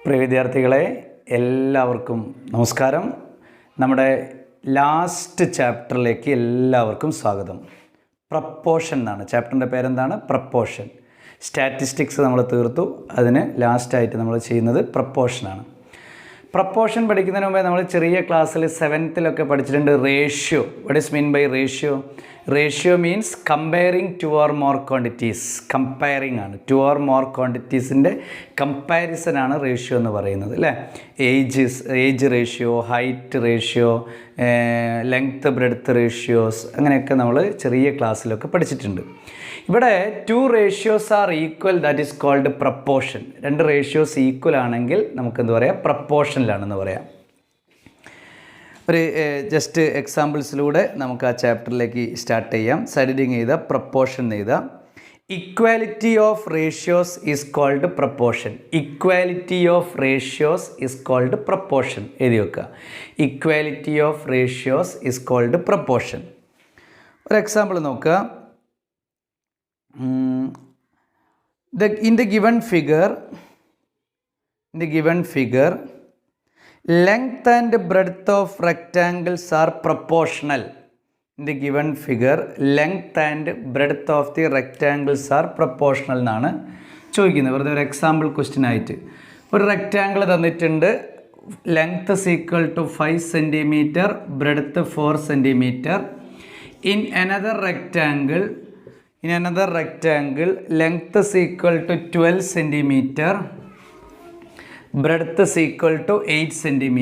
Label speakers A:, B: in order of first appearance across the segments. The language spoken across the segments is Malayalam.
A: പ്രിയ വിദ്യാർത്ഥികളെ എല്ലാവർക്കും നമസ്കാരം. നമ്മുടെ ലാസ്റ്റ് ചാപ്റ്ററിലേക്ക് എല്ലാവർക്കും സ്വാഗതം. പ്രപ്പോർഷൻ എന്നാണ് ചാപ്റ്ററിൻ്റെ പേരെന്താണ്? പ്രപ്പോർഷൻ. സ്റ്റാറ്റിസ്റ്റിക്സ് നമ്മൾ തീർത്തു. അതിന് ലാസ്റ്റായിട്ട് നമ്മൾ ചെയ്യുന്നത് പ്രപ്പോർഷനാണ്. പ്രപ്പോർഷൻ പഠിക്കുന്നതിന് മുമ്പേ നമ്മൾ ചെറിയ ക്ലാസ്സിൽ 7th പഠിച്ചിട്ടുണ്ട് ratio. What is mean by ratio? Ratio means comparing two or more quantities. Comparing ആണ്. ടു ഓർ മോർ ക്വാണ്ടിറ്റീസിൻ്റെ കമ്പാരിസനാണ് റേഷ്യോ എന്ന് പറയുന്നത്, അല്ലേ? Age ratio, height ratio, length breadth ratios, അങ്ങനെയൊക്കെ നമ്മൾ ചെറിയ ക്ലാസ്സിലൊക്കെ പഠിച്ചിട്ടുണ്ട്. ഇവിടെ 2 ratios are equal, that is called proportion. 2 ratios equal ആണെങ്കിൽ നമുക്കെന്ത് പറയാം? പ്രപ്പോർഷനിലാണെന്ന് പറയാം. ഒരു ജസ്റ്റ് എക്സാമ്പിൾസിലൂടെ നമുക്ക് ആ ചാപ്റ്ററിലേക്ക് സ്റ്റാർട്ട് ചെയ്യാം. സൈഡിങ് ചെയ്ത പ്രപ്പോർഷൻ ചെയ്ത equality of ratios is called proportion. Equality of ratios is called proportion. എഴുതി വെക്കുക. Equality of ratios is called proportion. ഒരു എക്സാമ്പിൾ നോക്കുക. In the given figure, length and breadth of rectangles are proportional. In the given figure, length and breadth of the rectangles are proportional എന്നാണ് ചോദിക്കുന്നത്. വെറുതെ ഒരു എക്സാമ്പിൾ ക്വസ്റ്റ്യൻ ആയിട്ട് ഒരു റെക്റ്റാങ്കിൾ തന്നിട്ടുണ്ട്. Length is equal to 5 cm, breadth 4 cm. In another rectangle, length is equal to 12 cm, breadth is equal to 8 cm.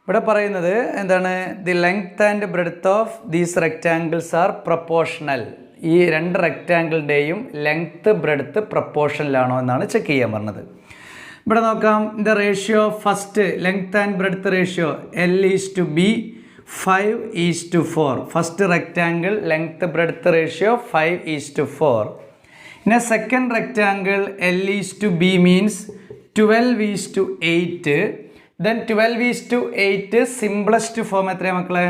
A: ഇവിടെ പറയുന്നത് എന്താണ്? The length and breadth of these rectangles are proportional. ഈ 2 റെക്റ്റാങ്കിളിൻ്റെയും ലെങ്ത്ത് ബ്രെഡ്ത്ത് പ്രപ്പോർഷനിലാണോ എന്നാണ് ചെക്ക് ചെയ്യാൻ പറഞ്ഞത്. ഇവിടെ നോക്കാം. The ratio first length and breadth ratio L:B 5:4. First rectangle length breadth ratio 5:4. In a second rectangle L:B means 12:8. Then 12:8 simplest form എത്രയാ മക്കളെ?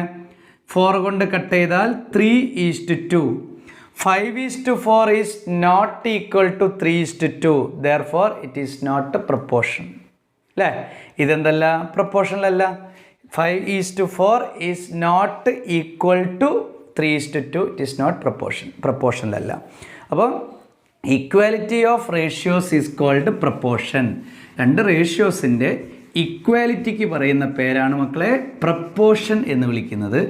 A: 4 കൊണ്ട് കട്ട് ചെയ്താൽ 3:2. 5:4 is not equal to 3:2. Therefore it is not a proportion. അല്ലേ? ഇതെന്തല്ല? പ്രപ്പോർഷനല്ല. 5:4 is not equal to 3:2. It is not പ്രപ്പോർഷനല്ല. അപ്പോൾ equality of ratios is called proportion. 2 റേഷ്യോസിൻ്റെ ഇക്വാലിറ്റിക്ക് പറയുന്ന പേരാണ് മക്കളെ പ്രപ്പോർഷൻ എന്ന് വിളിക്കുന്നത്.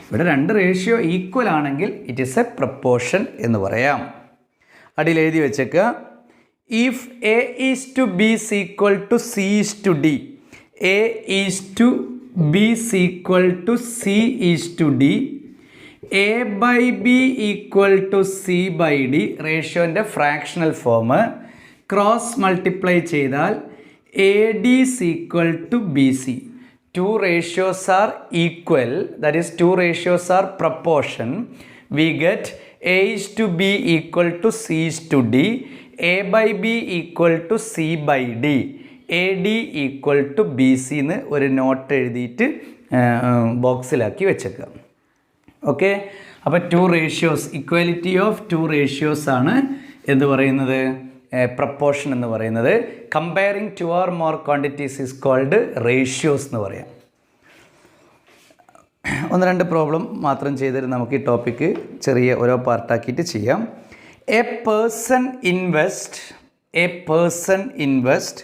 A: ഇവിടെ 2 റേഷ്യോ ഈക്വൽ ആണെങ്കിൽ ഇറ്റ് ഈസ് എ പ്രപ്പോർഷൻ എന്ന് പറയാം. അടിയിൽ എഴുതി വെച്ചേക്കുക. If A:B is equal to C:D, A:B is equal to C:D, A/B equal to C/D, റേഷ്യോൻ്റെ ഫ്രാക്ഷണൽ ഫോം ക്രോസ് മൾട്ടിപ്ലൈ ചെയ്താൽ AD is equal to BC. 2 ratios are equal, that is 2 ratios are proportion. We get A:B equal to C:D, A/B equal to C/D, AD equal to BC എന്ന് ഒരു നോട്ട് എഴുതിയിട്ട് ബോക്സിലാക്കി വെച്ചേക്കുക. ഓക്കെ. അപ്പോൾ 2 ratios, ഇക്വാലിറ്റി ഓഫ് 2 ratios ആണ് എന്ന് പറയുന്നത് പ്രപ്പോർഷൻ എന്ന് പറയുന്നത്. Comparing 2 or more quantities is called ratios എന്ന് പറയാം. 1-2 പ്രോബ്ലം മാത്രം ചെയ്തിട്ട് നമുക്ക് ഈ ടോപ്പിക്ക് ചെറിയ ഓരോ പാർട്ടാക്കിയിട്ട് ചെയ്യാം. A person invest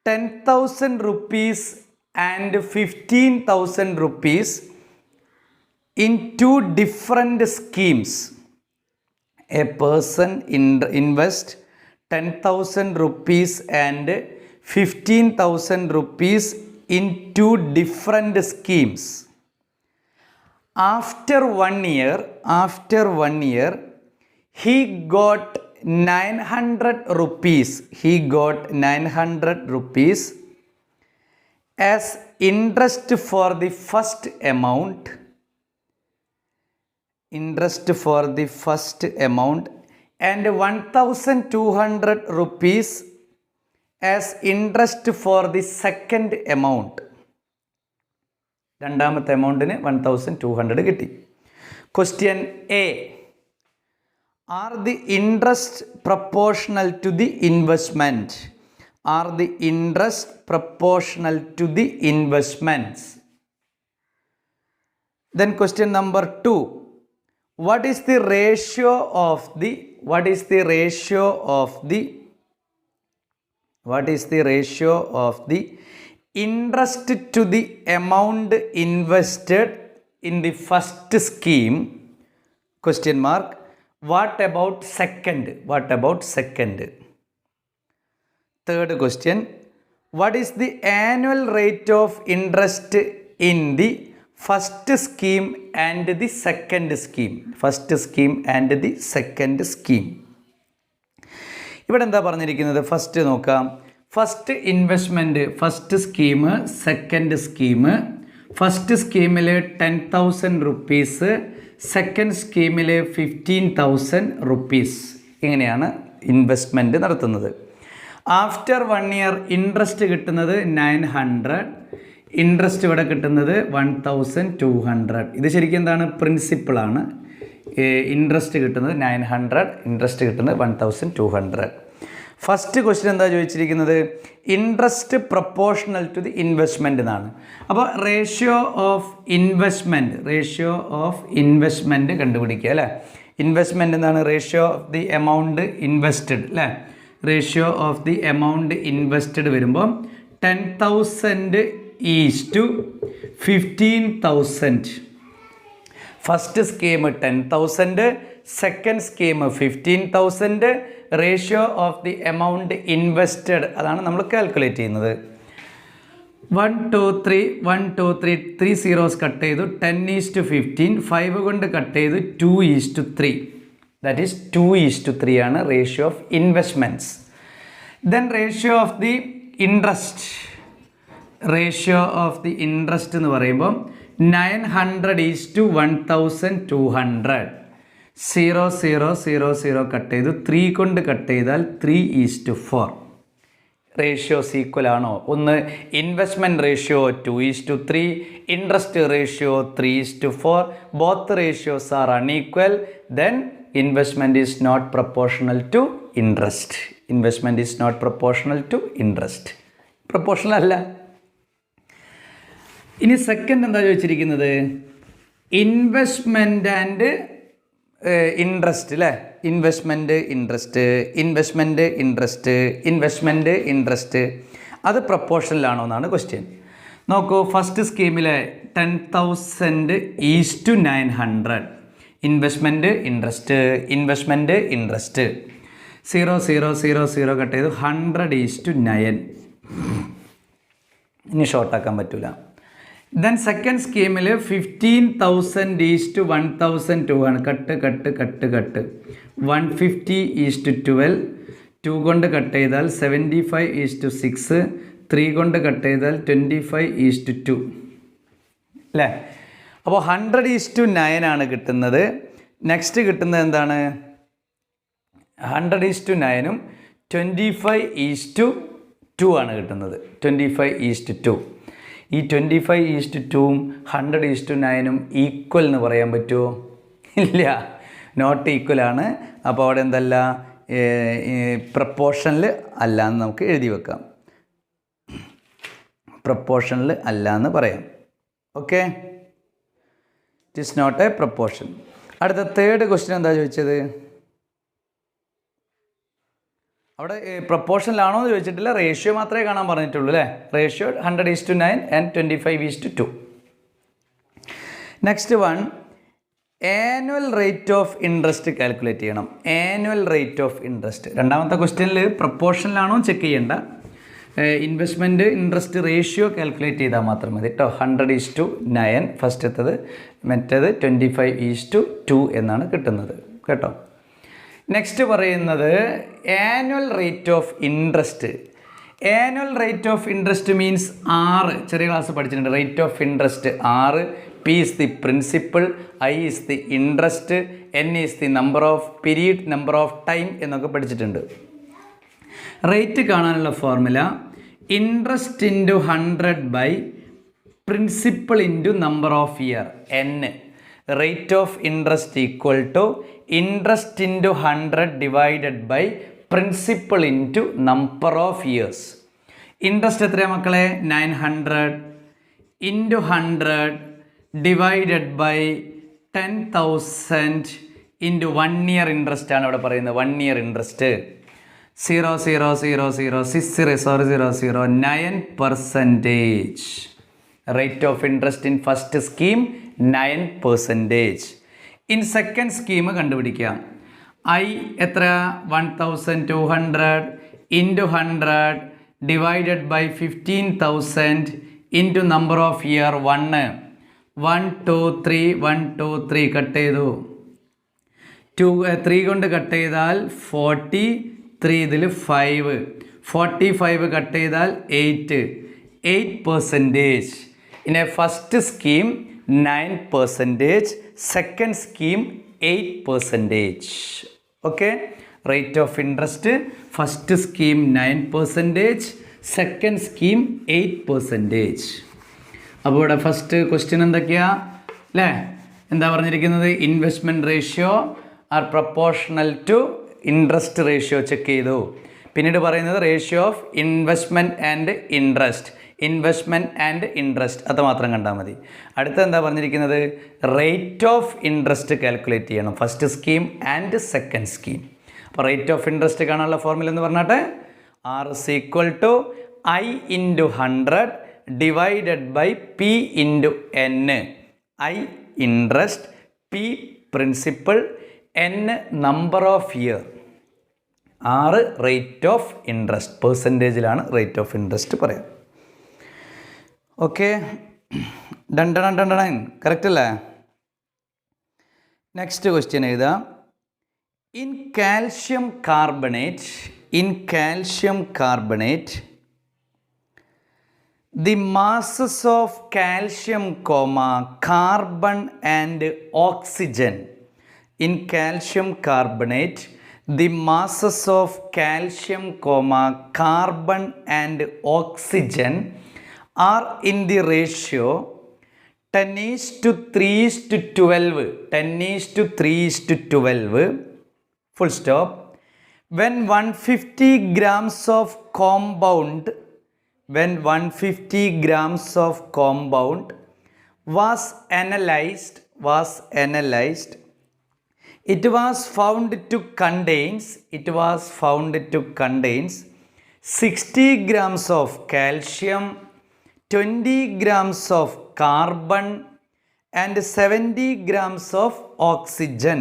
A: 10,000 rupees and 15,000 rupees in 2 different schemes. A person invest 10,000 rupees and 15,000 rupees in 2 different schemes. After one year, he got 900 rupees as interest for the first amount, and 1,200 rupees as interest for the second amount. രണ്ടാമത്തെ എമൗണ്ടിന് 1,200 കിട്ടി. Question A. Are the interest proportional to the investment? Are the interest proportional to the investments? Then question number 2. What is the ratio of the interest to the amount invested in the first scheme? Question mark. What about second? Third question. What is the annual rate of interest in the first scheme and the second scheme? ഇവിടെ എന്താ പറഞ്ഞിരിക്കുന്നത്? ഫസ്റ്റ് നോക്കാം. First investment, first scheme, second scheme. First സ്കീമിൽ 10,000 റുപ്പീസ്, സെക്കൻഡ് സ്കീമിൽ 15,000 റുപ്പീസ്. ഇങ്ങനെയാണ് ഇൻവെസ്റ്റ്മെൻറ്റ് നടത്തുന്നത്. ആഫ്റ്റർ 1 ഇയർ ഇൻട്രസ്റ്റ് കിട്ടുന്നത് 900, ഇൻട്രസ്റ്റ് ഇവിടെ കിട്ടുന്നത് 1,200. ഇത് ശരിക്കും എന്താണ്? പ്രിൻസിപ്പിളാണ്. ഇൻട്രസ്റ്റ് കിട്ടുന്നത് 900, ഇൻട്രസ്റ്റ് കിട്ടുന്നത് 1,200. ഫസ്റ്റ് ക്വസ്റ്റ്യൻ എന്താ ചോദിച്ചിരിക്കുന്നത്? Interest proportional to the investment എന്നാണ്. അപ്പോൾ റേഷ്യോ ഓഫ് ഇൻവെസ്റ്റ്മെൻറ്റ് കണ്ടുപിടിക്കുക അല്ലേ. ഇൻവെസ്റ്റ്മെൻറ്റ് എന്താണ്? Ratio of the amount invested അല്ലേ. Ratio of the amount invested വരുമ്പോൾ 10,000 is 15,000. First scheme 10,000, second scheme 15,000. Ratio of the amount invested അതാണ് നമ്മൾ കാൽക്കുലേറ്റ് ചെയ്യുന്നത്. 1 2 3 3 സീറോസ് കട്ട് ചെയ്തു. 10:15. 5 കൊണ്ട് കട്ട് ചെയ്തു. 2:3. ദാറ്റ് ഈസ് 2:3 ആണ് ratio of investments. Then ratio of the interest. എന്ന് പറയുമ്പോൾ 900:1,200. 0 0 0 0 കട്ട് ചെയ്തു. 3 കൊണ്ട് കട്ട് ചെയ്താൽ 3:4. റേഷ്യോസ് ഈക്വൽ ആണോ? ഒന്ന് investment ratio 2:3, interest ratio 3:4. Both ratios are unequal. Then investment is not proportional to interest. Proportional അല്ല. ഇനി സെക്കൻഡ് എന്താ ചോദിച്ചിരിക്കുന്നത്? ഇൻവെസ്റ്റ്മെൻറ്റ് ആൻഡ് ഇൻട്രസ്റ്റ് അല്ലേ. ഇൻട്രസ്റ്റ് അത് പ്രൊപ്പോർഷനിലാണോ എന്നാണ് ക്വസ്റ്റ്യൻ. നോക്കൂ, ഫസ്റ്റ് സ്കീമിലെ 10,000 ഈസ് 900. ഇൻവെസ്റ്റ്മെൻറ്റ് ഇൻട്രസ്റ്റ് 0 0 0 0 കട്ട് ചെയ്തു. 100:9. ഇനി ഷോർട്ടാക്കാൻ പറ്റില്ല. ദെൻ സെക്കൻഡ് സ്കീമിൽ 15,000 ഈസ് 1,200. കട്ട് 150:12. 2 കൊണ്ട് കട്ട് ചെയ്താൽ 75:6. 3 കൊണ്ട് കട്ട് ചെയ്താൽ 25:2 അല്ലേ. അപ്പോൾ 100:9 ആണ് കിട്ടുന്നത്. നെക്സ്റ്റ് കിട്ടുന്നത് എന്താണ്? 100:9 25:2 ആണ് കിട്ടുന്നത്. 25:2. ഈ 25:2 100:9 ഈക്വൽ എന്ന് പറയാൻ പറ്റുമോ? ഇല്ല, നോട്ട് ഈക്വൽ ആണ്. അപ്പോൾ അവിടെ എന്തല്ല? പ്രപ്പോർഷനിൽ അല്ല എന്ന് നമുക്ക് എഴുതി വെക്കാം. പ്രപ്പോർഷനിൽ അല്ല എന്ന് പറയാം. Okay, it is not a proportion. അടുത്ത തേർഡ് ക്വസ്റ്റ്യൻ എന്താ ചോദിച്ചത്? അവിടെ പ്രപ്പോർഷനിലാണോ എന്ന് ചോദിച്ചിട്ടില്ല, റേഷ്യോ മാത്രമേ കാണാൻ പറഞ്ഞിട്ടുള്ളൂ അല്ലേ. Ratio 100:9 and 25:2. Next one, annual rate of interest calculate ചെയ്യണം. ആനുവൽ റേറ്റ് ഓഫ് ഇൻട്രസ്റ്റ് രണ്ടാമത്തെ ക്വസ്റ്റ്യനിൽ പ്രപ്പോർഷനിലാണോ ചെക്ക് ചെയ്യേണ്ട. ഇൻവെസ്റ്റ്മെൻറ്റ് ഇൻട്രസ്റ്റ് റേഷ്യോ കാൽക്കുലേറ്റ് ചെയ്താൽ മാത്രം മതി കേട്ടോ. 100:9 ഫസ്റ്റത്തത്, മറ്റേത് 25:2 എന്നാണ് കിട്ടുന്നത് കേട്ടോ. നെക്സ്റ്റ് പറയുന്നത് annual rate of interest. Annual rate of interest means 6 ചെറിയ ക്ലാസ് പഠിച്ചിട്ടുണ്ട്. Rate of interest 6. P is the principal, I is the interest, N is the number of period, number of time എന്നൊക്കെ പഠിച്ചിട്ടുണ്ട്. റേറ്റ് കാണാനുള്ള formula interest into 100 by principal into number of year N. Rate of interest equal to interest into 100 divided by principal into number of years. Interest എത്രയാണ് മക്കളെ? 900 into 100 divided by 10,000 into 1 year interest ആണ് ഇവിടെ പറയുന്നത്. 1 year interest 9%. Rate of interest in first scheme 9%. In second scheme കണ്ടുപിടിക്കാം. ഐ എത്ര? 1200 into 100 divided by 15,000 into number of year 1. 1 2 3 1 2 3 cut ചെയ്തു. 3 കൊണ്ട് കട്ട് ചെയ്താൽ 43, ഇതിൽ 5. 45 കട്ട് ചെയ്താൽ 8%. In a first scheme 9%, second scheme 8%. Okay, rate of interest first scheme 9%, second scheme 8%. അപ്പോൾ ഇവിടെ ഫസ്റ്റ് ക്വസ്റ്റ്യൻ എന്തൊക്കെയാ അല്ലേ? എന്താ പറഞ്ഞിരിക്കുന്നത്? Investment ratio are proportional to interest ratio check ചെയ്തു. പിന്നീട് പറയുന്നത് ratio of investment and interest അത് മാത്രം കണ്ടാൽ മതി. അടുത്ത എന്താ പറഞ്ഞിരിക്കുന്നത്? റേറ്റ് ഓഫ് ഇൻട്രസ്റ്റ് കാൽക്കുലേറ്റ് ചെയ്യണം, first scheme and second scheme. അപ്പോൾ റേറ്റ് ഓഫ് ഇൻട്രസ്റ്റ് കാണാനുള്ള ഫോർമുല എന്ന് പറഞ്ഞാട്ടെ R is equal to I into 100 divided by P into N. I interest, P principal, N number of year. R rate of interest, പെർസെൻറ്റേജിലാണ് റേറ്റ് ഓഫ് ഇൻട്രസ്റ്റ് പറയാം. ഓക്കെ, കറക്റ്റ് അല്ലേ? നെക്സ്റ്റ് ക്വസ്റ്റ്യൻ എഴുതാം. In calcium carbonate the masses of calcium, carbon and oxygen. In calcium carbonate, the masses of calcium, carbon and oxygen are in the ratio 10:3:12. 10:3:12. Full stop. When 150 grams of compound of compound was analyzed, it was found to contains 60 grams of calcium, 20 grams of carbon and 70 grams of oxygen.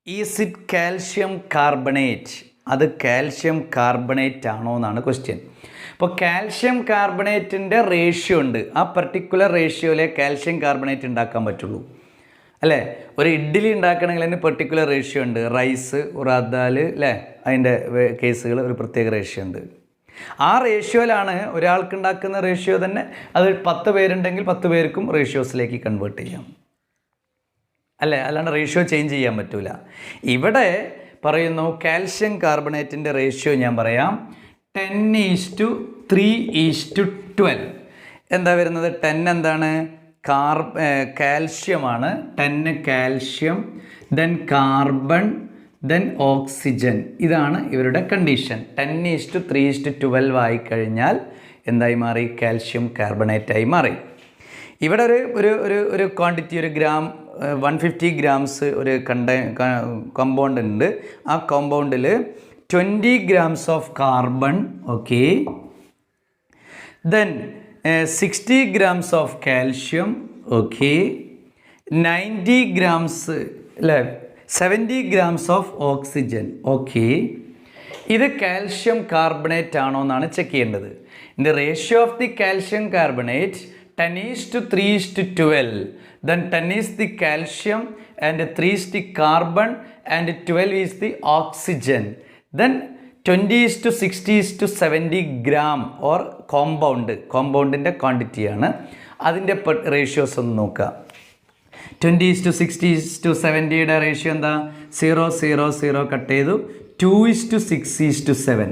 A: Is it calcium carbonate? അത് കാൽഷ്യം കാർബണേറ്റ് ആണോ എന്നാണ് ക്വസ്റ്റ്യൻ. അപ്പോൾ കാൽഷ്യം കാർബണേറ്റിൻ്റെ റേഷ്യോ ഉണ്ട്, ആ പർട്ടിക്കുലർ റേഷ്യോയിലെ കാൽഷ്യം കാർബണേറ്റ് ഉണ്ടാക്കാൻ പറ്റുള്ളൂ അല്ലേ? ഒരു ഇഡ്ഡലി ഉണ്ടാക്കണമെങ്കിൽ അതിന് പെർട്ടിക്കുലർ റേഷ്യോ ഉണ്ട്. റൈസ്, ഉറാദാൽ അല്ലേ, അതിൻ്റെ കേസുകൾ ഒരു പ്രത്യേക റേഷ്യോ ഉണ്ട്. ആ റേഷ്യോയിലാണ് ഒരാൾക്ക് ഉണ്ടാക്കുന്ന റേഷ്യോ തന്നെ അത് 10 പേരുണ്ടെങ്കിൽ 10 പേർക്കും റേഷ്യോസിലേക്ക് കൺവേർട്ട് ചെയ്യാം അല്ലേ? അല്ലാണ്ട് റേഷ്യോ ചേഞ്ച് ചെയ്യാൻ പറ്റില്ല. ഇവിടെ പറയുന്നു കാൽഷ്യം കാർബണേറ്റിൻ്റെ റേഷ്യോ ഞാൻ പറയാം 10:3:12. എന്താ വരുന്നത്? 10 എന്താണ്? കാൽഷ്യമാണ്. 10 calcium, then carbon, then oxygen. ഇതാണ് ഇവരുടെ കണ്ടീഷൻ. 10:3:12 ആയിക്കഴിഞ്ഞാൽ എന്തായി മാറി? കാൽഷ്യം കാർബണേറ്റായി മാറി. ഇവിടെ ഒരു ക്വാണ്ടിറ്റി, ഒരു ഗ്രാം 150 ഗ്രാംസ് ഒരു കോമ്പൗണ്ട് ഉണ്ട്. ആ കോമ്പൗണ്ടിൽ 20 grams of carbon, okay, then 60 grams of calcium, okay, 90 grams, 70 grams of oxygen, okay. ഇത് കാൽഷ്യം കാർബണേറ്റ് ആണോ എന്നാണ് ചെക്ക് ചെയ്യേണ്ടത്. In the ratio of the calcium carbonate 10:3:12, then 10 is the calcium and 3 is the carbon and 12 is the oxygen. Then 20:60:70 gram or കോമ്പൗണ്ടിൻ്റെ ക്വാണ്ടിറ്റിയാണ്. അതിൻ്റെ റേഷ്യോസ് ഒന്ന് നോക്കുക. 20:60:70യുടെ റേഷ്യോ എന്താ? 0:0:0 കട്ട് ചെയ്തു 2:6:7.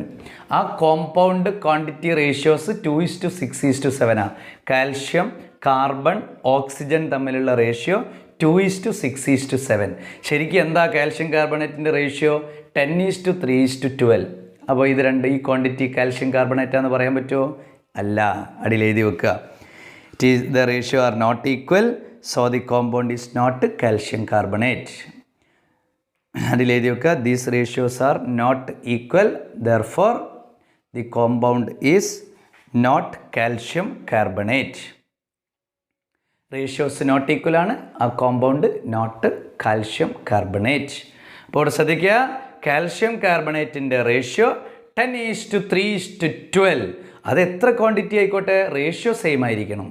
A: ആ compound quantity ratios 2:6:7 calcium, carbon, oxygen തമ്മിലുള്ള റേഷ്യോ 2:6:7. ശരിക്കും എന്താ കാൽഷ്യം കാർബണേറ്റിൻ്റെ റേഷ്യോ? 10:3:12. അപ്പോൾ ഇത് രണ്ട് ഈ ക്വാണ്ടിറ്റി കാൽഷ്യം കാർബണേറ്റാന്ന് പറയാൻ പറ്റുമോ? അല്ല. അടിയിൽ എഴുതി വെക്കുക. The ratio are not equal, so the compound is not calcium carbonate. അതിൽ എഴുതി വെക്കുക, these ratios are not equal, therefore the compound is not calcium carbonate. Ratios not equal ആണ്, ആ കോമ്പൗണ്ട് നോട്ട് കാൽഷ്യം കാർബണേറ്റ്. അപ്പോൾ ഇവിടെ ശ്രദ്ധിക്കുക, കാൽഷ്യം കാർബണേറ്റിൻ്റെ റേഷ്യോ 10:3:12. അത് എത്ര ക്വാണ്ടിറ്റി ആയിക്കോട്ടെ, റേഷ്യോ സെയിം ആയിരിക്കണം.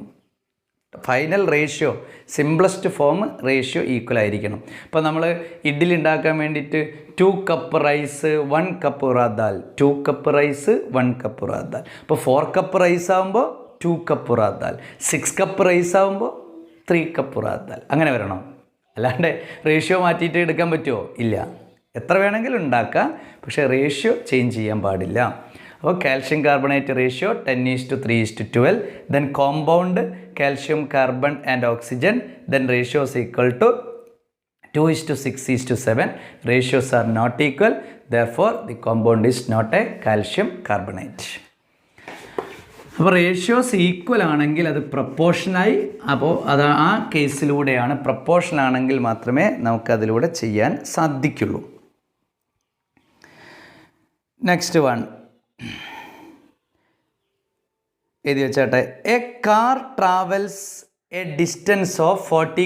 A: Final ratio, simplest form ratio equal ആയിരിക്കണം. ഇപ്പോൾ നമ്മൾ ഇഡ്ഡലി ഉണ്ടാക്കാൻ വേണ്ടിയിട്ട് 2 cup rice 1 cup urad dal, 2 cup rice 1 cup urad dal. അപ്പോൾ 4 കപ്പ് റൈസ് ആകുമ്പോൾ 2 cup urad dal, 6 cup rice ആകുമ്പോൾ 3 കപ്പ് ഉറാദ് ദാൽ. അങ്ങനെ വരണം. അല്ലാണ്ട് റേഷ്യോ മാറ്റിയിട്ട് എടുക്കാൻ പറ്റുമോ? ഇല്ല. എത്ര വേണമെങ്കിലും ഉണ്ടാക്കാം, പക്ഷേ റേഷ്യോ ചേഞ്ച് ചെയ്യാൻ പാടില്ല. അപ്പോൾ calcium carbonate ratio 10:3:12. Then compound calcium carbon and oxygen, then ratios equal to 2:6:7. Ratios are not equal, therefore the compound is not a calcium carbonate. അപ്പോൾ റേഷ്യോസ് ഈക്വൽ ആണെങ്കിൽ അത് പ്രപ്പോർഷനായി. അപ്പോൾ അത് ആ കേസിലൂടെയാണ്, പ്രപ്പോർഷൻ ആണെങ്കിൽ മാത്രമേ നമുക്കതിലൂടെ ചെയ്യാൻ സാധിക്കുള്ളൂ. നെക്സ്റ്റ് വൺ എഴുതി വെച്ചാട്ടെ. A car travels a distance of 40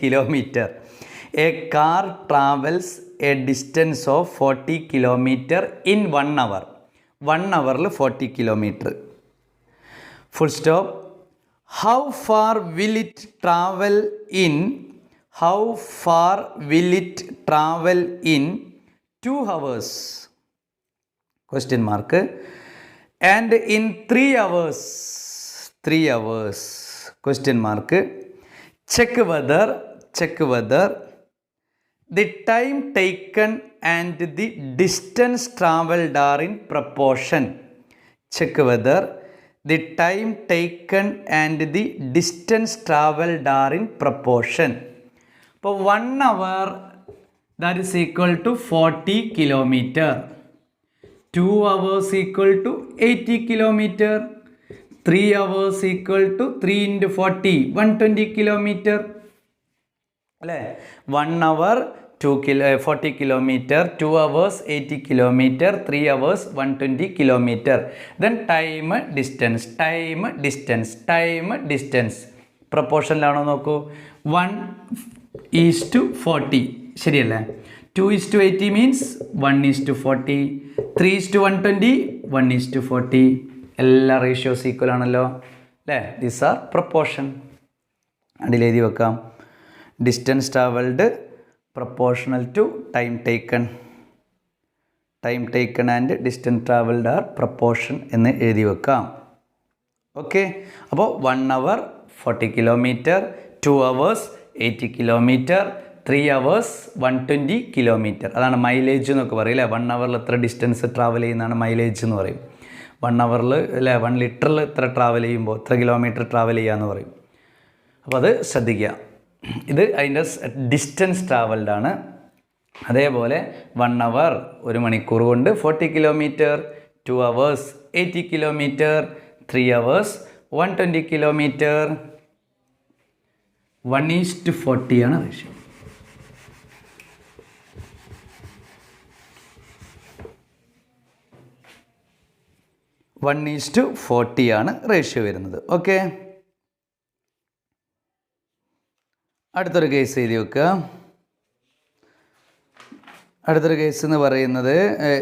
A: kilometre. A car travels a distance of 40 kilometre in 1 hour. 1 hourൽ 40 kilometre. Full stop. How far will it travel in 2 hours? Question mark. And in 3 hours. Question mark. Check whether the time taken and the distance travelled are in proportion. Check whether the time taken and the distance travelled are in proportion. അപ്പോൾ 1 hour that is equal to 40 kilometer. 2 hours equal to 80 kilometer. 3 hours equal to 3 into 40, 120 kilometer. അല്ലേ? 1 hour 40 kilometer, 2 hours 80 kilometer, 3 hours 120 kilometer. Then time distance. പ്രൊപ്പോർഷനിലാണോ നോക്കൂ. 1:40. ശരിയല്ലേ? 2:80 means 1:40. 3:120, 1:40. എല്ലാ റേഷ്യോസ് ഈക്വൽ ആണല്ലോ അല്ലേ? These are proportion. അതിൽ എഴുതി വെക്കാം. Distance travelled proportional to time taken and distance travelled are proportion എന്ന് എഴുതി വെക്കാം. ഓക്കെ. അപ്പോൾ 1 hour 40 kilometer, 2 hours 80 kilometer, 3 hours 120 kilometer. അതാണ് മൈലേജ് എന്നൊക്കെ പറയും അല്ലേ? 1 hourൽ എത്ര ഡിസ്റ്റൻസ് ട്രാവൽ ചെയ്യുന്നതാണ് മൈലേജ് എന്ന് പറയും. 1 hourൽ അല്ലേ 1 ലിറ്ററിൽ എത്ര ട്രാവൽ ചെയ്യുമ്പോൾ എത്ര കിലോമീറ്റർ ട്രാവൽ ചെയ്യാമെന്ന് പറയും. അപ്പോൾ അത് ശ്രദ്ധിക്കുക. ഇത് അതിൻ്റെ ഡിസ്റ്റൻസ് ട്രാവൽഡ് ആണ്. അതേപോലെ 1 hour 1 മണിക്കൂർ കൊണ്ട് 40 kilometer, 2 hours 80 kilometer, 3 hours 120 kilometer. 1:40 ആണ് റേഷ്യോ. വൺ ഈസ്റ്റ് 40 ആണ് റേഷ്യോ വരുന്നത്. ഓക്കെ. അടുത്തൊരു കേസ് എഴുതി വെക്കുക. അടുത്തൊരു കേസ് എന്ന് പറയുന്നത്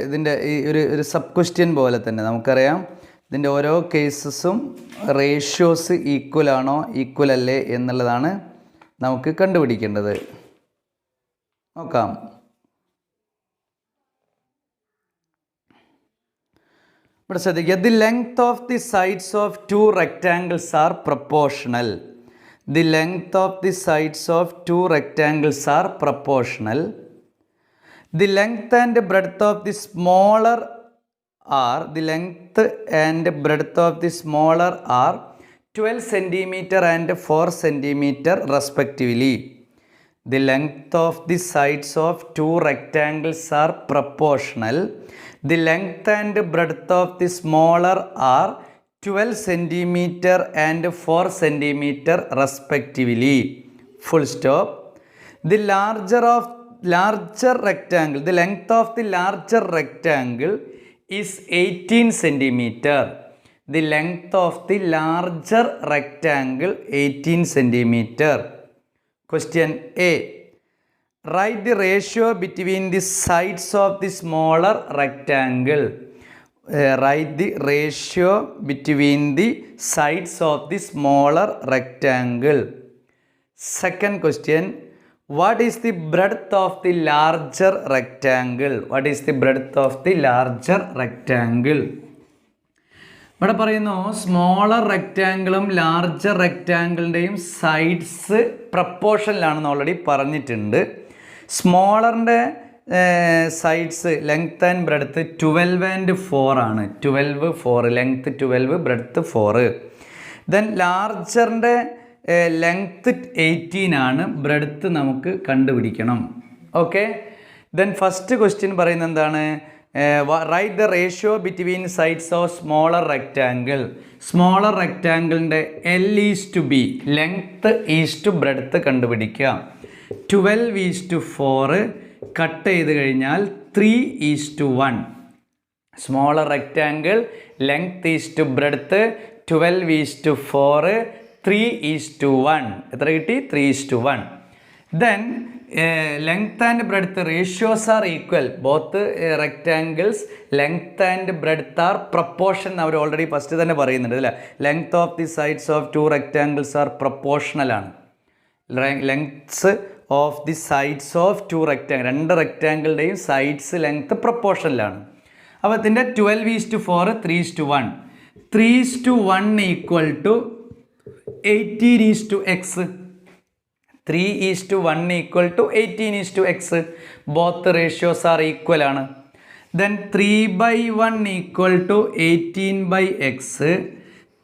A: ഇതിൻ്റെ ഈ ഒരു സബ് ക്വസ്റ്റ്യൻ പോലെ തന്നെ നമുക്കറിയാം. ഇതിൻ്റെ ഓരോ കേസസും റേഷ്യോസ് ഈക്വൽ ആണോ ഈക്വൽ അല്ലേ എന്നുള്ളതാണ് നമുക്ക് കണ്ടുപിടിക്കേണ്ടത്. നോക്കാം. ഇവിടെ ശ്രദ്ധിക്കുക. The length of the sides of 2 rectangles are proportional. The length of the sides of 2 rectangles are proportional. The length and breadth of the smaller are 2 12 centimeter and 4 centimeter respectively. The length of the sides of two rectangles are proportional. The length and breadth of the smaller are 12 centimeter and 4 centimeter respectively. Full stop. The larger rectangle, the length of the larger rectangle is 18 centimeter. The length of the larger rectangle 18 centimeter. Question A. Write the ratio between the sides of the smaller rectangle. Write the ratio between the sides of the smaller rectangle. Second question. What is the breadth of the larger rectangle? What is the breadth of the larger rectangle? ഇവിടെ പറയുന്നു സ്മോളർ റെക്റ്റാങ്കിളും ലാർജർ റെക്റ്റാങ്കിളിൻ്റെയും സൈഡ്സ് പ്രപ്പോർഷനിലാണെന്ന് ഓൾറെഡി പറഞ്ഞിട്ടുണ്ട്. സ്മോളറിൻ്റെ sides length and breadth 12 and 4 ആണ്. 12 4 ലെങ്ത് 12 ബ്രെഡ്ത്ത് 4. ദെൻ ലാർജറിൻ്റെ ലെങ്ത് 18 ആണ്. ബ്രെഡ്ത്ത് നമുക്ക് കണ്ടുപിടിക്കണം. ഓക്കെ. ദെൻ ഫസ്റ്റ് ക്വസ്റ്റ്യൻ പറയുന്നത് എന്താണ്? Write the ratio between sides of smaller rectangle. Smaller റെക്റ്റാങ്കിളിൻ്റെ L/B ലെങ്ത്ത് ഈസ്റ്റ് ബ്രെഡ്ത്ത് കണ്ടുപിടിക്കുക. 12:4 കട്ട് ചെയ്ത് കഴിഞ്ഞാൽ 3:1. Smaller rectangle length is to breadth 12:4 3:1. എത്ര കിട്ടി? 3:1. Then length and breadth ratios are equal. Both rectangles length and breadth are proportion. അവർ ഓൾറെഡി ഫസ്റ്റ് തന്നെ പറയുന്നുണ്ട് അല്ലേ. Length of the sides of two rectangles are proportional ആണ്. Lengths of the sides of to rectangle, രണ്ട് റെക്റ്റാങ്കിളുടെയും സൈഡ്സ് ലെങ്ത്ത് പ്രപ്പോർഷനിലാണ്. അപ്പോൾ ഇതിൻ്റെ 12:4 3:1. 3:1 equal to 18:x. 3:1 equal to 18:x. Both ratios are equal ആണ്. Then 3/1 equal to 18/x.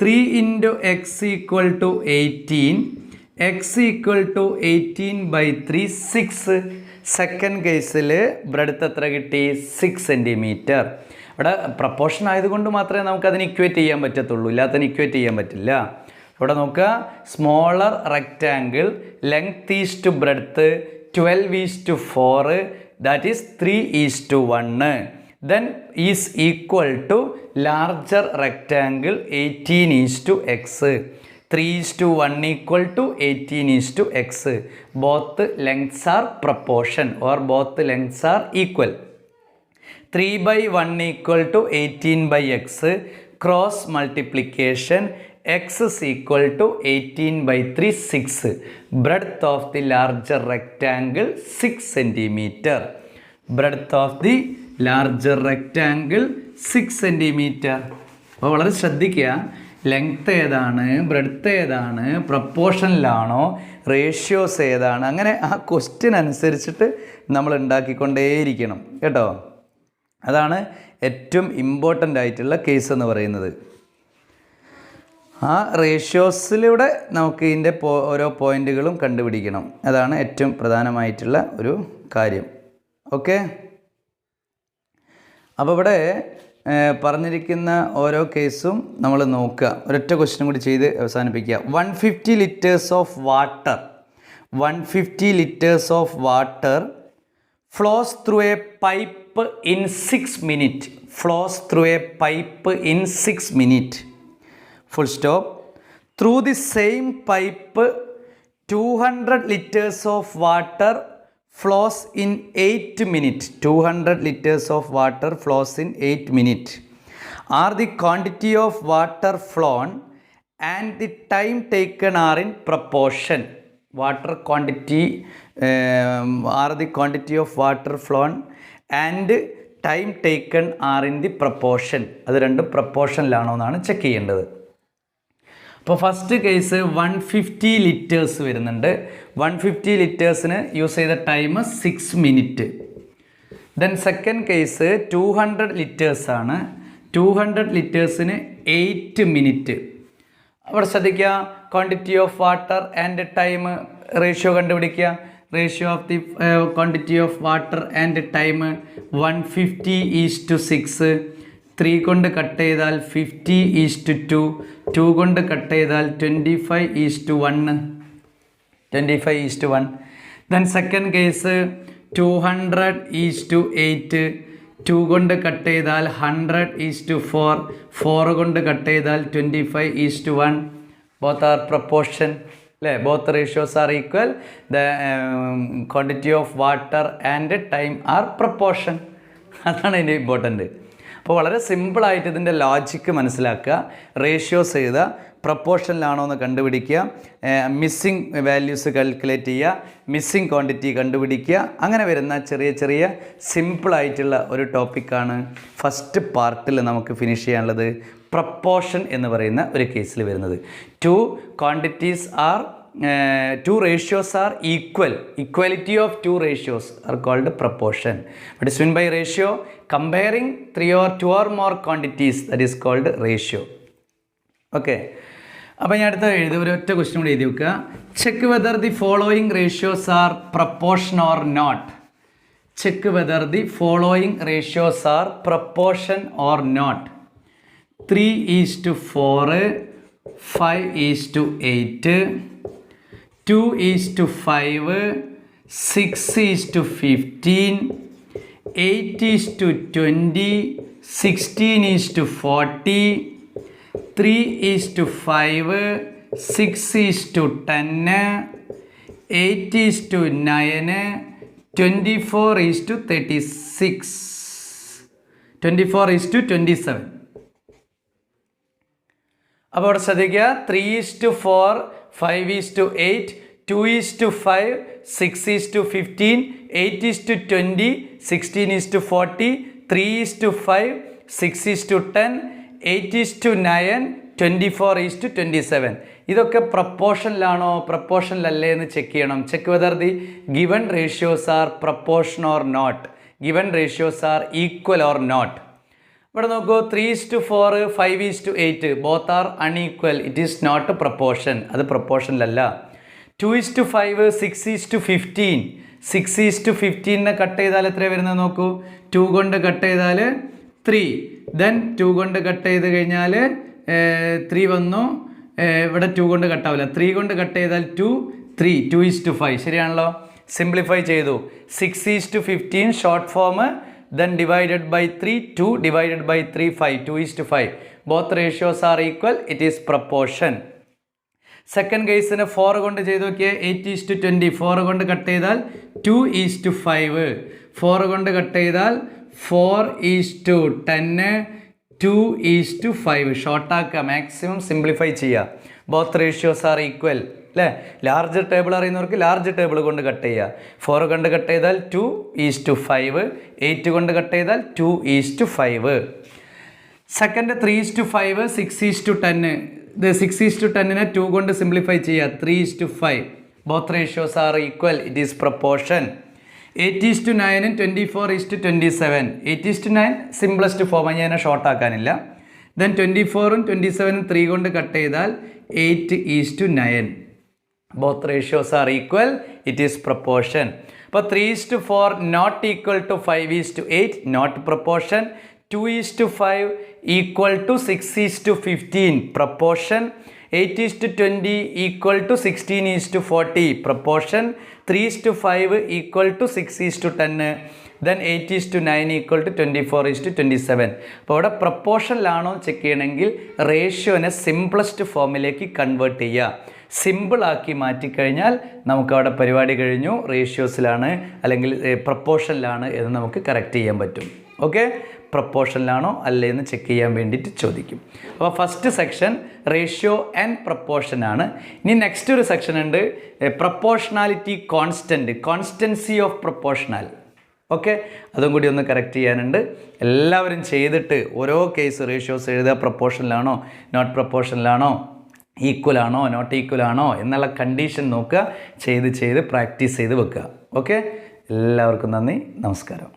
A: 3 × x equal to 18. x equal to 18/3 6. Second കേസിൽ ബ്രെഡ്ത്ത് എത്ര കിട്ടി? 6 സെൻറ്റിമീറ്റർ. ഇവിടെ പ്രപ്പോർഷൻ ആയതുകൊണ്ട് മാത്രമേ നമുക്കതിന് ഇക്വേറ്റ് ചെയ്യാൻ പറ്റത്തുള്ളൂ, ഇല്ലാത്തതിന് ഇക്വേറ്റ് ചെയ്യാൻ പറ്റില്ല. ഇവിടെ നോക്കുക, smaller rectangle length is to breadth 12:4 that is 3:1. Then is equal to larger rectangle 18:x. 3:1 equal to 18:x. Both lengths are proportion or both lengths are equal. 3/1 equal to 18/x. Cross multiplication x is equal to 18/3 6. Breadth of the larger rectangle 6 centimeter. Breadth of the larger rectangle 6 centimeter. അപ്പോൾ വളരെ ശ്രദ്ധിക്കുക, ലെങ്ത്ത് ഏതാണ്, ബ്രെഡ്ത്ത് ഏതാണ്, പ്രപ്പോർഷനിലാണോ, റേഷ്യോസ് ഏതാണ്, അങ്ങനെ ആ ക്വസ്റ്റ്യൻ അനുസരിച്ചിട്ട് നമ്മൾ ഉണ്ടാക്കിക്കൊണ്ടേയിരിക്കണം കേട്ടോ. അതാണ് ഏറ്റവും ഇമ്പോർട്ടൻ്റ് ആയിട്ടുള്ള കേസ് എന്ന് പറയുന്നത്. ആ റേഷ്യോസിലൂടെ നമുക്ക് ഇതിൻ്റെ ഓരോ പോയിൻറ്റുകളും കണ്ടുപിടിക്കണം. അതാണ് ഏറ്റവും പ്രധാനമായിട്ടുള്ള ഒരു കാര്യം. ഓക്കെ. അപ്പോൾ ഇവിടെ പറഞ്ഞിരിക്കുന്ന ഓരോ കേസും നമ്മൾ നോക്കുക. ഒരൊറ്റ ക്വസ്റ്റ്യൻ കൂടി ചെയ്ത് അവസാനിപ്പിക്കുക. 150 liters of water 150 liters of water flows through a pipe in 6 minutes. Flows through a pipe in 6 minutes. Full stop. Through the same pipe 200 liters of water flows in 8 minutes. 200 liters of water flows in 8 minutes. Are the quantity of water flown and the time taken are in proportion. Water quantity are the quantity of water flown and time taken are in the proportion. അത് രണ്ടും പ്രപ്പോർഷനിലാണോ എന്നാണ് ചെക്ക് ചെയ്യേണ്ടത്. അപ്പോൾ ഫസ്റ്റ് കേസ് 150 liters വരുന്നുണ്ട്. 150 litersന് യൂസ് ചെയ്ത time 6 minutes. Then second case 200 liters ആണ്. 200 litersന് 8 minutes. അവിടെ ശ്രദ്ധിക്കുക, quantity of water and time ratio കണ്ടുപിടിക്കുക. Ratio of the quantity of water and time 150:6. 3 കൊണ്ട് കട്ട് ചെയ്താൽ 50:2. 2 കൊണ്ട് കട്ട് ചെയ്താൽ 25:1. 25:1. Then second case 200:8. 2 കൊണ്ട് കട്ട് ചെയ്താൽ 100:4. 4 കൊണ്ട് കട്ട് ചെയ്താൽ 25:1. ബോത്ത് ആർ പ്രപ്പോർഷൻ അല്ലേ? Both ratios are equal. The quantity of water and time are proportion. അതാണ് ഇതിൻ്റെ ഇമ്പോർട്ടൻറ്റ്. അപ്പോൾ വളരെ സിമ്പിളായിട്ട് ഇതിൻ്റെ ലോജിക്ക് മനസ്സിലാക്കുക. റേഷ്യോസ് ചെയ്താൽ പ്രപ്പോർഷനിലാണോ എന്ന് കണ്ടുപിടിക്കുക, മിസ്സിങ് വാല്യൂസ് കാൽക്കുലേറ്റ് ചെയ്യുക, മിസ്സിങ് ക്വാണ്ടിറ്റി കണ്ടുപിടിക്കുക. അങ്ങനെ വരുന്ന ചെറിയ ചെറിയ സിമ്പിളായിട്ടുള്ള ഒരു ടോപ്പിക്കാണ് ഫസ്റ്റ് പാർട്ടിൽ നമുക്ക് ഫിനിഷ് ചെയ്യാനുള്ളത്. പ്രപ്പോർഷൻ എന്ന് പറയുന്ന ഒരു കേസിൽ വരുന്നത്. two ratios are equal. Equality of two ratios are called proportion. What is meant by ratio? Comparing two or more quantities, that is called ratio. Okay. അപ്പോൾ ഞാൻ അടുത്ത ഒരൊറ്റ ക്വസ്റ്റ്യൻ കൂടി എഴുതി വെക്കുക. Check whether the following ratios are proportion or not. Check whether the following ratios are proportion or not. 3:4, 5:8, 2:5, 6:15, 8:20, 16:40, 3:5, 6:10, 8:9, 24:36, 24:27. അപ്പോൾ അവിടെ ശ്രദ്ധിക്കുക, 3:4, 5:8, 2:5, 6:15, 8:20, 16:40, 3:5, 6:10, 8:9, 24:27. ഇതൊക്കെ പ്രപ്പോർഷനിലാണോ പ്രപ്പോർഷനിലല്ലേ എന്ന് ചെക്ക് ചെയ്യണം. Check whether the given ratios are proportion or not. Given ratios are equal or not. ഇവിടെ നോക്കൂ, 3:4, 5:8 both are unequal. It is not proportion. അത് പ്രപ്പോർഷനിലല്ല. 2:5, 6:15. 6:15 കട്ട് ചെയ്താൽ എത്ര വരുന്നത് നോക്കൂ. 2 കൊണ്ട് കട്ട് ചെയ്താൽ 3. ദെൻ 2 കൊണ്ട് കട്ട് ചെയ്ത് കഴിഞ്ഞാൽ 3 വന്നു. ഇവിടെ 2 കൊണ്ട് കട്ടാവില്ല. 3 കൊണ്ട് കട്ട് ചെയ്താൽ 2, 3, 2:5. ശരിയാണല്ലോ. സിംപ്ലിഫൈ ചെയ്തു. 6:15 short form, then divided by 3, 2 divided by 3, 5, 2:5. Both ratios are equal. It is proportion. Second കേസിന് 4 കൊണ്ട് ചെയ്ത് നോക്കിയാൽ 8:20. 4 കൊണ്ട് കട്ട് ചെയ്താൽ 2:5. 4 കൊണ്ട് കട്ട് ചെയ്താൽ 4:10, 2:5. ഷോർട്ടാക്കുക, മാക്സിമം സിംപ്ലിഫൈ ചെയ്യുക. ബോത്ത് റേഷ്യോസ് ആർ ഈക്വൽ അല്ലേ? ലാർജ് ടേബിൾ അറിയുന്നവർക്ക് ലാർജ് ടേബിൾ കൊണ്ട് കട്ട് ചെയ്യുക. 4 കൊണ്ട് കട്ട് ചെയ്താൽ 2:5. 8 കൊണ്ട് കട്ട് ചെയ്താൽ 2:5. സെക്കൻഡ് 3:5, 6:10. ഇത് 6:10 2 കൊണ്ട് സിംപ്ലിഫൈ ചെയ്യുക. 3:5. Both ratios are equal. It is proportion. 8:9, 24:27. 8:9 simplest form, ഞാൻ ഷോർട്ട് ആക്കാനില്ല. ദെൻ 24ഉം 27ഉം 3 കൊണ്ട് കട്ട് ചെയ്താൽ 8:9. Both ratios are equal. It is proportion. അപ്പോൾ 3:4 not equal to 5:8, not proportion. 2:5 equal to 6:15, proportion. 8:20 equal to 16:40, proportion. 3:5 equal to 6:10. Then 8:9 equal to 24:27. അപ്പോൾ ഇവിടെ പ്രപ്പോർഷനിലാണോ ചെക്ക് ചെയ്യണമെങ്കിൽ റേഷ്യോനെ സിംപ്ലസ്റ്റ് ഫോമിലേക്ക് കൺവേർട്ട് ചെയ്യുക. സിമ്പിളാക്കി മാറ്റിക്കഴിഞ്ഞാൽ നമുക്കവിടെ പരിപാടി കഴിഞ്ഞു. റേഷ്യോസിലാണ് അല്ലെങ്കിൽ പ്രപ്പോർഷനിലാണ് എന്ന് നമുക്ക് കറക്റ്റ് ചെയ്യാൻ പറ്റും. ഓക്കെ, പ്രപ്പോർഷനിലാണോ അല്ലേ എന്ന് ചെക്ക് ചെയ്യാൻ വേണ്ടിയിട്ട് ചോദിക്കും. അപ്പോൾ ഫസ്റ്റ് സെക്ഷൻ റേഷ്യോ ആൻഡ് പ്രപ്പോർഷനാണ്. ഇനി നെക്സ്റ്റ് ഒരു സെക്ഷൻ ഉണ്ട്, proportionality constant, constancy of proportional. Okay, അതും കൂടി ഒന്ന് കറക്റ്റ് ചെയ്യാനുണ്ട്. എല്ലാവരും ചെയ്തിട്ട് ഓരോ കേസ് റേഷ്യോസ് എഴുതുക. പ്രപ്പോർഷനിലാണോ നോട്ട് പ്രപ്പോർഷനിലാണോ, ഈക്വൽ ആണോ നോട്ട് ഈക്വൽ ആണോ എന്നുള്ള കണ്ടീഷൻ നോക്കുക. ചെയ്ത് പ്രാക്ടീസ് ചെയ്ത് വെക്കുക. ഓക്കെ, എല്ലാവർക്കും നന്ദി, നമസ്കാരം.